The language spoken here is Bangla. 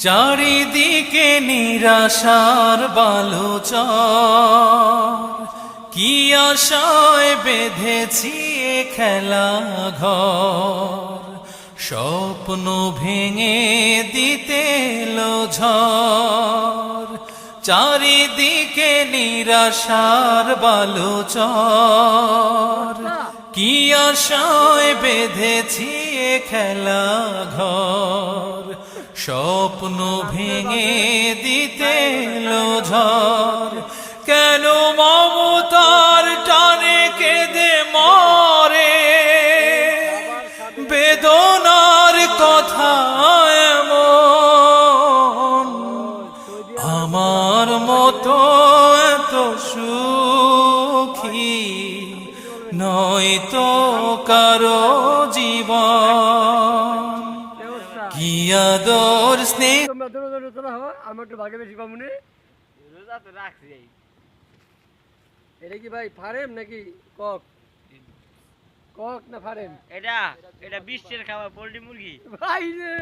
চারিদিকে নিরাশার বালুচর, কি আশায় বেঁধেছি এ খেলা ঘর, স্বপ্ন ভেঙে দিতে এলো ঝড়। চারিদিকে নিরাশার বালুচর, কি আশায় বেঁধেছি এ খেলা ঘর, স্বপ্ন ভেঙে দিতে এলো ঝড়। কেন মমতার টানে কেঁদে মরে, বেদনার কথা এমন, আমার মতো এত সুখী নয়তো কারো জীবন। কি আদর স্নেহ আমার একটু ভাগে বেশি পামুনি রাখছি। এটা কি ভাই ফার্ম নাকি কক? কক না ফার্ম? এটা এটা বিশ্বের খাবার পোল্ট্রি মুরগি ভাই রে।